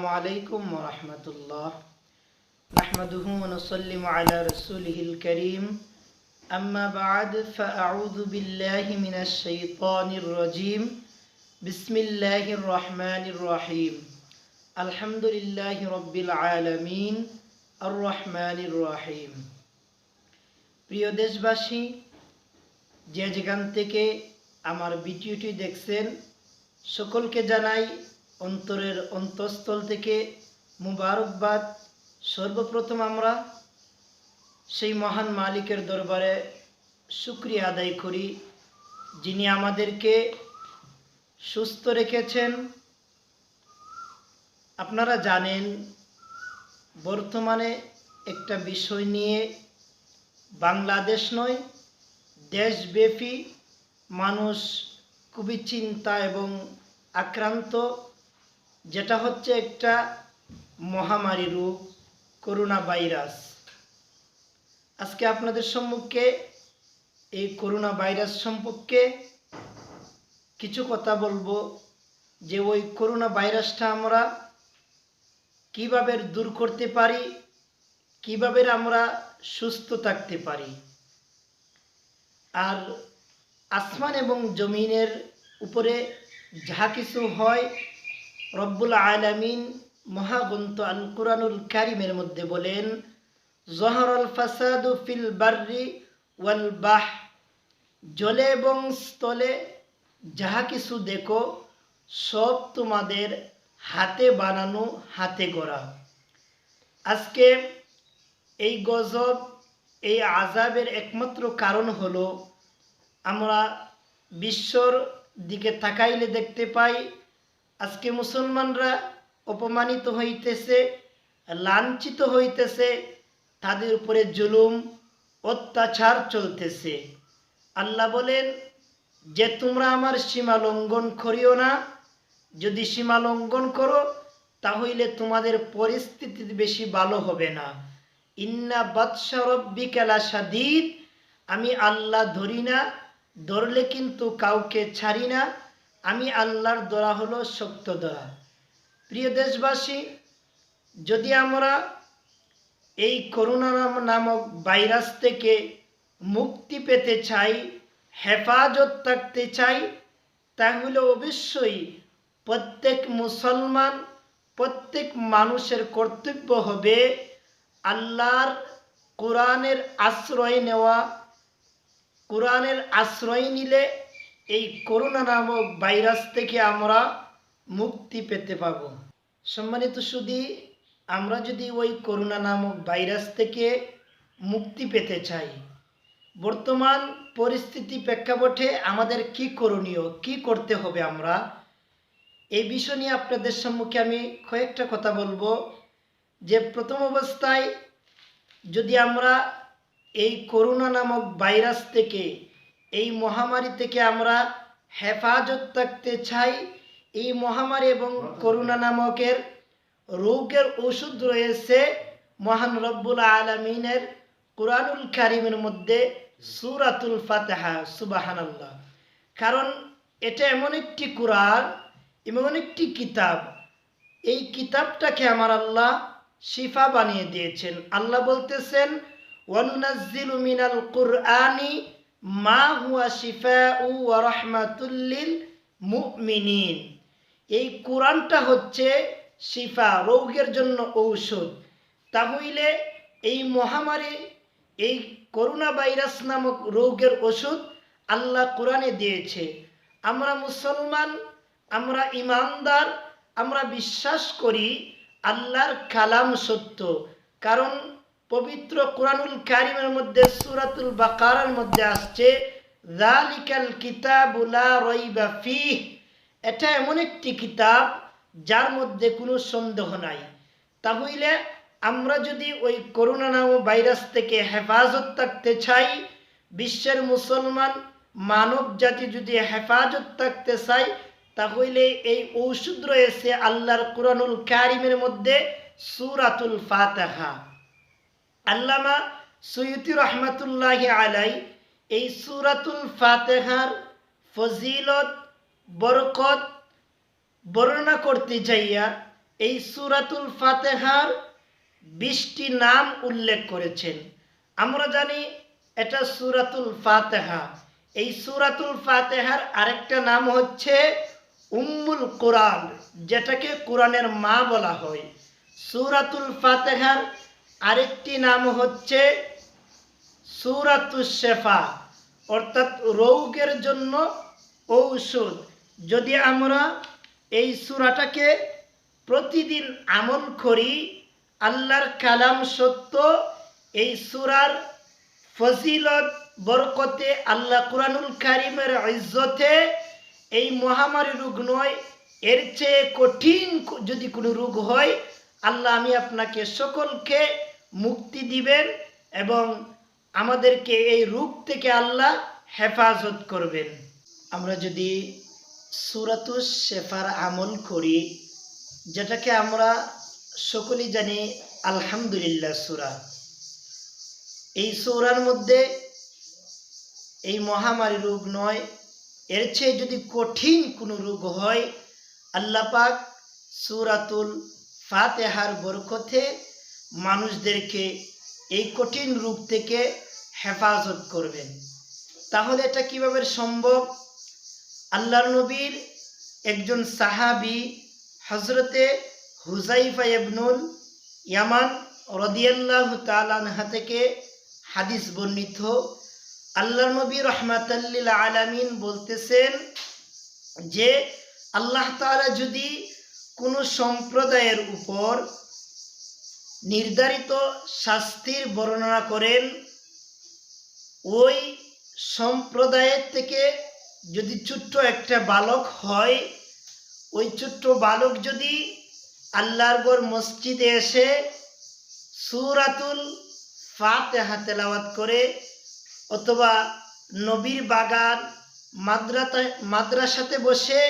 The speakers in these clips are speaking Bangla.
عليكم ورحمة الله نحمده ونسلم على رسوله الكريم أما بعد فأعوذ بالله من الشيطان الرجيم بسم الله الرحمن الرحيم الحمد لله رب العالمين الرحمن الرحيم প্রিয় দেশবাসী, যে যেখান থেকে আমার ভিডিওটি দেখছেন সকলকে জানাই অন্তরের অন্তঃস্থল থেকে মুবারকবাদ। সর্বপ্রথম আমরা সেই মহান মালিকের দরবারে শুকরিয়া আদায় করি, যিনি আমাদেরকে সুস্থ রেখেছেন। আপনারা জানেন বর্তমানে একটা বিষয় নিয়ে বাংলাদেশ নয়, দেশব্যাপী মানুষ খুবই চিন্তা এবং আক্রান্ত, যেটা হচ্ছে একটা মহামারী রোগ, করোনা ভাইরাস। আজকে আপনাদের সম্মুখে এই করোনা ভাইরাস সম্পর্কে কিছু কথা বলবো, যে ওই করোনা ভাইরাসটা আমরা কিভাবে দূর করতে পারি, কিভাবে আমরা সুস্থ থাকতে পারি। আর আসমান এবং জমিনের উপরে যা কিছু হয়, রব্বুল আলামিন মহাগ্রন্থ আল কুরআনুল কারীমের মধ্যে বলেন, যহরাল ফাসাদু ফিল বাররি ওয়াল বাহর, জলে এবং স্থলে যাহা কিছু দেখো সব তোমাদের হাতে বানানো, হাতে গড়া। আজকে এই গজব, এই আযাবের একমাত্র কারণ হলো আমরা বিশ্বর দিকে তাকাইলে দেখতে পাই আজকে মুসলমানরা অপমানিত হইতেছে, লাঞ্ছিত হইতেছে, তাদের উপরে জুলুম অত্যাচার চলতেছে। আল্লাহ বলেন যে তোমরা আমার সীমা লঙ্ঘন করিও না, যদি সীমা লঙ্ঘন করো তাহলে তোমাদের পরিস্থিতি বেশি ভালো হবে না। ইন্না বাতশা রাব্বিকা লাশাদীদ, আমি আল্লাহ ধরি না, ধরলে কিন্তু কাউকে ছাড়ি না, আমি আল্লাহর ধরা হলো শক্ত ধরা। প্রিয় দেশবাসী, যদি আমরা এই করোনা নামক ভাইরাস থেকে মুক্তি পেতে চাই, হেফাজত থাকতে চাই, তাহলে অবশ্যই প্রত্যেক মুসলমান, প্রত্যেক মানুষের কর্তব্য হবে আল্লাহর কোরআনের আশ্রয় নেওয়া। কোরআনের আশ্রয় নিলে এই করোনা নামক ভাইরাস থেকে আমরা মুক্তি পেতে পাব। সম্মানিত সুধী, আমরা যদি ওই করোনা নামক ভাইরাস থেকে মুক্তি পেতে চাই, বর্তমান পরিস্থিতি প্রেক্ষাপটে আমাদের কি করণীয়, কি করতে হবে, আমরা এই বিষয় নিয়ে আপনাদের সম্মুখে আমি কয়েকটা কথা বলবো। যে প্রথম অবস্থায় যদি আমরা এই করোনা নামক ভাইরাস থেকে, এই মহামারী থেকে আমরা হেফাজত থাকতে চাই, এই মহামারী এবং করোনা নামকের রোগের ওষুধ রয়েছে মহান রব্বুল আলামিনের কুরআনুল কারীমের মধ্যে, সূরাতুল ফাতিহা। সুবহানাল্লাহ। কারণ এটা এমন একটি কুরআন, এমন একটি কিতাব, এই কিতাবটাকে আমার আল্লাহ শিফা বানিয়ে দিয়েছেন। আল্লাহ বলতেছেন, ওয়ানুনাজ্জিলু মিনাল কুরআনি মা হুয়া শিফাউ ওয়া রাহমাতুল লিল মুমিনিন। এই কোরআনটা হচ্ছে শিফা, রোগের জন্য ঔষধ। তাহলে এই মহামারী, এই করোনা ভাইরাস নামক রোগের ওষুধ আল্লাহ কোরআনে দিয়েছে। আমরা মুসলমান, আমরা ইমানদার, আমরা বিশ্বাস করি আল্লাহর কালাম সত্য। কারণ পবিত্র কুরআনুল কারীমের মধ্যে সূরাতুল বাকারার মধ্যে আসছে, যালিকাল কিতাবু লা রাইবা ফীহ, এটা এমন একটি কিতাব যার মধ্যে কোনো সন্দেহ নাই। তাহলে আমরা যদি ওই করোনা নামক ভাইরাস থেকে হেফাজত থাকতে চাই, বিশ্বের মুসলমান মানব জাতি যদি হেফাজত থাকতে চাই, তাহলে এই ঔষধ রয়েছে আল্লাহর কুরআনুল কারীমের মধ্যে, সূরাতুল ফাতিহা। আল্লামা সুয়ুতি রহমাতুল্লাহি আলাই এই সূরাতুল ফাতিহার ফজিলত, বরকত বর্ণনা করতে যাইয়া এই সূরাতুল ফাতিহার 20টি নাম উল্লেখ করেছেন। আমরা জানি এটা সূরাতুল ফাতিহা। এই সূরাতুল ফাতিহার আরেকটা নাম হচ্ছে উম্মুল কোরআন, যেটাকে কোরআনের মা বলা হয়। সূরাতুল ফাতিহার আরেকটি নাম হচ্ছে সূরাতুশ শিফা, অর্থাৎ রোগের জন্য ঔষধ। যদি আমরা এই সূরাটাকে প্রতিদিন আমল করি, আল্লাহর কালাম সত্য, এই সূরার ফজিলত বরকতে, আল্লাহ কুরআনুল কারীমের ইজ্জতে এই মহামারী রোগ নয়, এর চেয়ে কঠিন যদি কোনো রোগ হয়, আল্লাহ আমি আপনাকে সকলকে মুক্তি দিবেন এবং আমাদেরকে এই রোগ থেকে আল্লাহ হেফাজত করবেন। আমরা যদি সূরাতুশ শিফার আমল করি, যেটাকে আমরা সকলেই জানি আলহামদুলিল্লাহ সূরা, এই সূরার মধ্যে এই মহামারী রোগ নয়, এর চেয়ে যদি কঠিন কোনো রোগ হয়, আল্লাহ পাক সূরাতুল ফাতিহার বরকতে মানুষদেরকে এই কঠিন রোগ থেকে হেফাজত করবেন। তাহলে এটা কিভাবে সম্ভব? আল্লাহর নবীর একজন সাহাবী হযরতে হুযাইফা ইবনুল ইয়ামান রাদিয়াল্লাহু তাআলা আনহু থেকে হাদিস বর্ণিত। আল্লাহর নবী রাহমাতাল লিল আলামিন বলতেছেন যে আল্লাহ তাআলা যদি কোনো সম্প্রদায়ের উপর নির্ধারিত শাস্তির বর্ণনা করেন, ওই সম্প্রদায়ের থেকে যদি ছোট্ট একটা বালক হয়, ওই ছোট্ট বালক যদি আল্লাহর ঘর মসজিদে এসে সূরাতুল ফাতিহা তেলাওয়াত করে, অথবা নবীর বাগান মাদ্রাসাতে বসে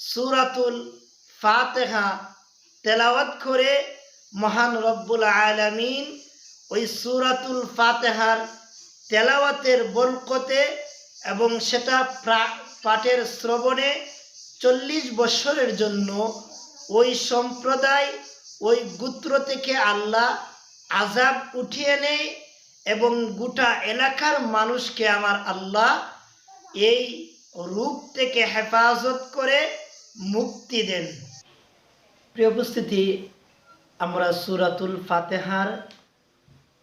সূরাতুল ফাতিহা তেলাওয়াত করে, মহান রব্বুল আলামিন ওই সূরাতুল ফাতিহার তেলাওয়াতের বরকতে এবং সেটা পাঠের শ্রবণে 40 বছরের জন্য ওই সম্প্রদায়, ওই গোত্র থেকে আল্লাহ আযাব উঠিয়ে নেয় এবং গোটা এলাকার মানুষকে আমার আল্লাহ এই রোগ থেকে হেফাজত করে মুক্তি দেন। প্রিয় উপস্থিতি, আমরা সূরাতুল ফাতিহার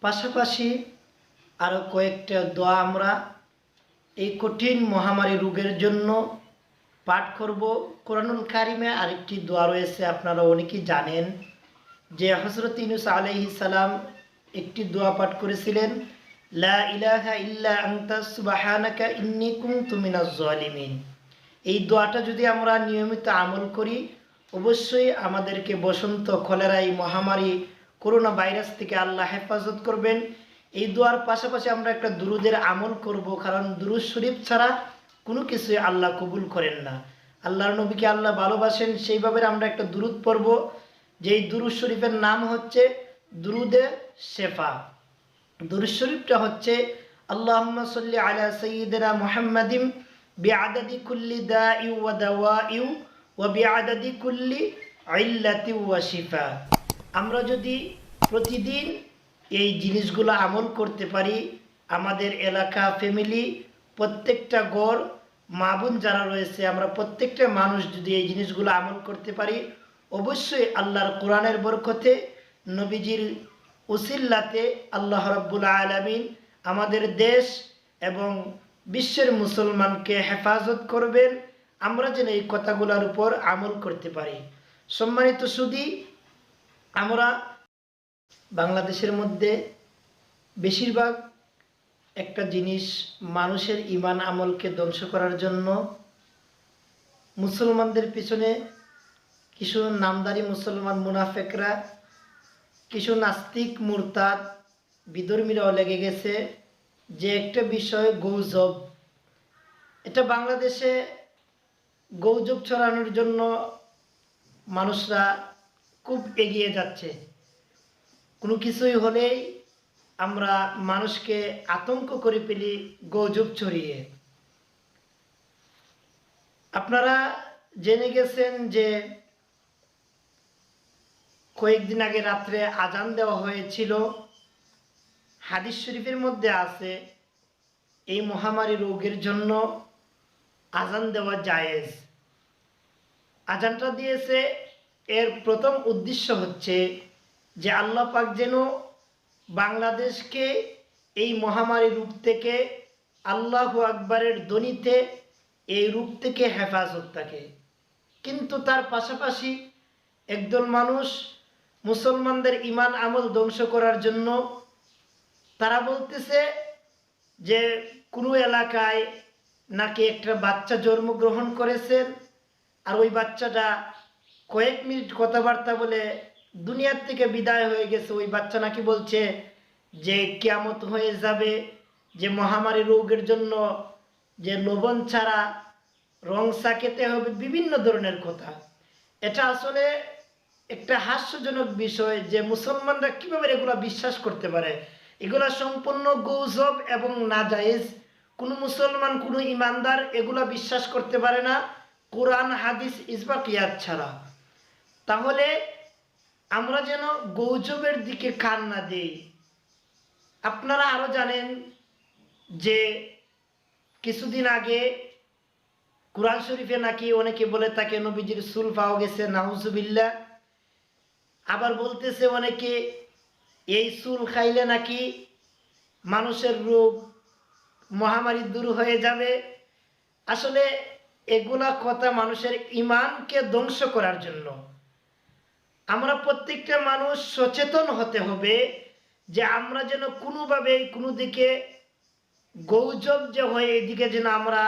পাশাপাশি আরও কয়েকটা দোয়া আমরা এই কঠিন মহামারী রোগের জন্য পাঠ করব। কোরআনুল কারিমে আরেকটি দোয়া রয়েছে, আপনারা অনেকেই জানেন যে হযরত ইউনূস আলাইহিস সালাম একটি দোয়া পাঠ করেছিলেন, লা ইলাহা ইল্লা আনতা সুবহানাকা ইন্নী কুনতু মিনাজ জালিমিন। এই দোয়াটা যদি আমরা নিয়মিত আমল করি, অবশ্যই আমাদেরকে বসন্ত, কলেরা, এই মহামারী করোনা ভাইরাস থেকে আল্লাহ হেফাজত করবেন। এই দোয়ার পাশাপাশি আমরা একটা দুরুদের আমল করব, কারণ দুরুদ শরীফ ছাড়া কোনো কিছুই আল্লাহ কবুল করেন না। আল্লাহর নবীকে আল্লাহ ভালোবাসেন, সেইভাবে আমরা একটা দুরুদ পড়ব, যেই দুরুদ শরীফের নাম হচ্ছে দুরুদে শেফা। দুরুদ শরীফটা হচ্ছে আল্লাহুম্মা সাল্লি আলা সাইয়্যিদিনা মুহাম্মাদিন বিআদাদি কুল্লি দাই ওয়া দাওয়াই ওয়া বিআদাদি কুল্লি ইল্লাতি ওয়া শিফা। আমরা যদি প্রতিদিন এই জিনিসগুলো আমল করতে পারি, আমাদের এলাকা, ফ্যামিলি, প্রত্যেকটা ঘর, মা বোন যারা রয়েছে, আমরা প্রত্যেকটা মানুষ যদি এই জিনিসগুলো আমল করতে পারি, অবশ্যই আল্লাহর কোরআনের বরকতে, নবীজির উসিল্লাতে আল্লাহ রাব্বুল আলামিন আমাদের দেশ এবং বিশ্বের মুসলমানকে হেফাজত করবেন। আমরা যেন এই কথাগুলোর উপর আমল করতে পারি। সম্মানিত সুধী, আমরা বাংলাদেশের মধ্যে বেশিরভাগ একটা জিনিস, মানুষের ঈমান আমলকে ধ্বংস করার জন্য মুসলমানদের পিছনে কিছু নামদারি মুসলমান মুনাফেকরা, কিছু নাস্তিক, মুরতাদ, বিধর্মীরাও লেগে গেছে যে একটা বিষয় গৌজব। এটা বাংলাদেশে গৌজব ছড়ানোর জন্য মানুষরা খুব এগিয়ে যাচ্ছে। কোনো কিছুই হলেই আমরা মানুষকে আতঙ্ক করে ফেলি গৌজব ছড়িয়ে। আপনারা জেনে গেছেন যে কয়েকদিন আগে রাত্রে আজান দেওয়া হয়েছিল। হাদিস শরীফের মধ্যে আছে এই মহামারী রোগের জন্য আজান দেওয়া জায়েজ। আজানটা দিয়েছে, এর প্রথম উদ্দেশ্য হচ্ছে যে আল্লাহ পাক যেন বাংলাদেশকে এই মহামারী রূপ থেকে, আল্লাহু আকবারের ধ্বনিতে এই রূপ থেকে হেফাজত থাকে। কিন্তু তার পাশাপাশি একদল মানুষ মুসলমানদের ইমান আমল ধ্বংস করার জন্য তারা বলতেছে যে কোনো এলাকায় নাকি একটা বাচ্চা জন্মগ্রহণ করেছেন, আর ওই বাচ্চাটা কয়েক মিনিট কথাবার্তা বলে দুনিয়ার থেকে বিদায় হয়ে গেছে। ওই বাচ্চা নাকি বলছে যে কিয়ামত হয়ে যাবে, যে মহামারী রোগের জন্য যে লবণ ছাড়া রং চা খেতে হবে, বিভিন্ন ধরনের কথা। এটা আসলে একটা হাস্যজনক বিষয় যে মুসলমানরা কিভাবে এগুলা বিশ্বাস করতে পারে। এগুলা সম্পূর্ণ গুজব এবং নাজায়েজ। কোনো মুসলমান, কোনো ইমানদার এগুলা বিশ্বাস করতে পারে না কোরআন হাদিস ইসবা কিয়াত ছাড়া। তাহলে আমরা যেন গৌজবের দিকে কান না দিই। আপনারা আরো জানেন যে কিছুদিন আগে কোরআন শরীফে নাকি অনেকে বলে তাকে নবীজির চুল পাওয়া গেছে, নাউজুবিল্লাহ। আবার বলতেছে অনেকে এই চুল খাইলে নাকি মানুষের রোগ মহামারী দূর হয়ে যাবে। আসলে এগুলা কথা মানুষের ইমানকে ধ্বংস করার জন্য। আমরা প্রত্যেকটা মানুষ সচেতন হতে হবে যে আমরা যেন কোনোভাবে কোনো দিকে গৌজব যে হয় এদিকে যেন আমরা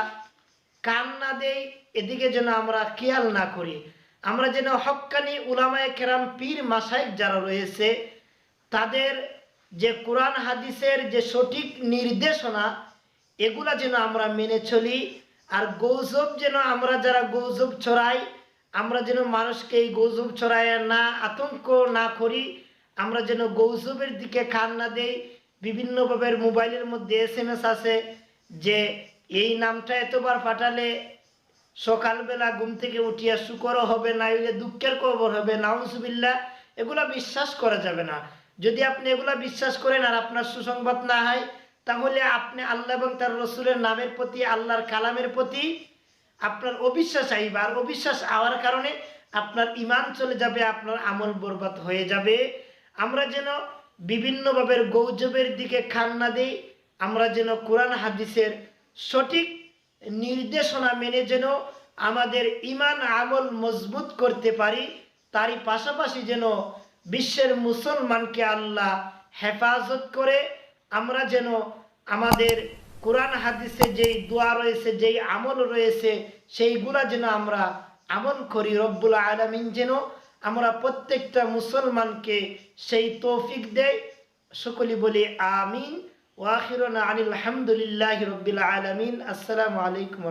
কান না দেই, এদিকে যেন আমরা খেয়াল না করি। আমরা যেন হক্কানি উলামায়ে কেরাম পীর মাশায়েখ যারা রয়েছে তাদের যে কোরআন হাদিসের যে সঠিক নির্দেশনা এগুলা যেন আমরা মেনে চলি। আর গৌজব যেন আমরা যারা গৌজব ছড়াই, আমরা যেন মানুষকে এই গৌজব ছড়ায় না আতঙ্ক না করি। আমরা যেন গৌজবের দিকে কান না দেই। বিভিন্নভাবে মোবাইলের মধ্যে SMS আছে যে এই নামটা এতবার পাঠালে সকালবেলা ঘুম থেকে উঠিয়া শুকরও হবে, না হইলে দুঃখের খবর হবে, নাউজুবিল্লাহ। এগুলা বিশ্বাস করা যাবে না। যদি আপনি এগুলা বিশ্বাস করেন আর আপনার সুসংবাদ না হয়, তাহলে আপনি আল্লাহ এবং তার রসুলের নামের প্রতি, আল্লাহর কালামের প্রতি আপনার অবিশ্বাস আইবা। আর অবিশ্বাস হওয়ার কারণে আপনার ইমান চলে যাবে, আপনার আমল বরবাদ হয়ে যাবে। আমরা যেন বিভিন্নভাবে গৌজবের দিকে কান না দিই। আমরা যেন কোরআন হাদিসের সঠিক নির্দেশনা মেনে যেন আমাদের ইমান আমল মজবুত করতে পারি। তারই পাশাপাশি যেন বিশ্বের মুসলমানকে আল্লাহ হেফাজত করে আমরা যেন আমাদের কোরআন হাদিসে যেই দোয়া রয়েছে, যেই আমল রয়েছে, সেইগুলা যেন আমরা আমল করি। রব্বুল আলামিন যেন আমরা প্রত্যেকটা মুসলমানকে সেই তৌফিক দেয়। সকলে বলি আমিন। ওয়া আখিরুনা আনিল হামদুলিল্লাহি রাব্বিল আলামিন। আসসালামু আলাইকুম।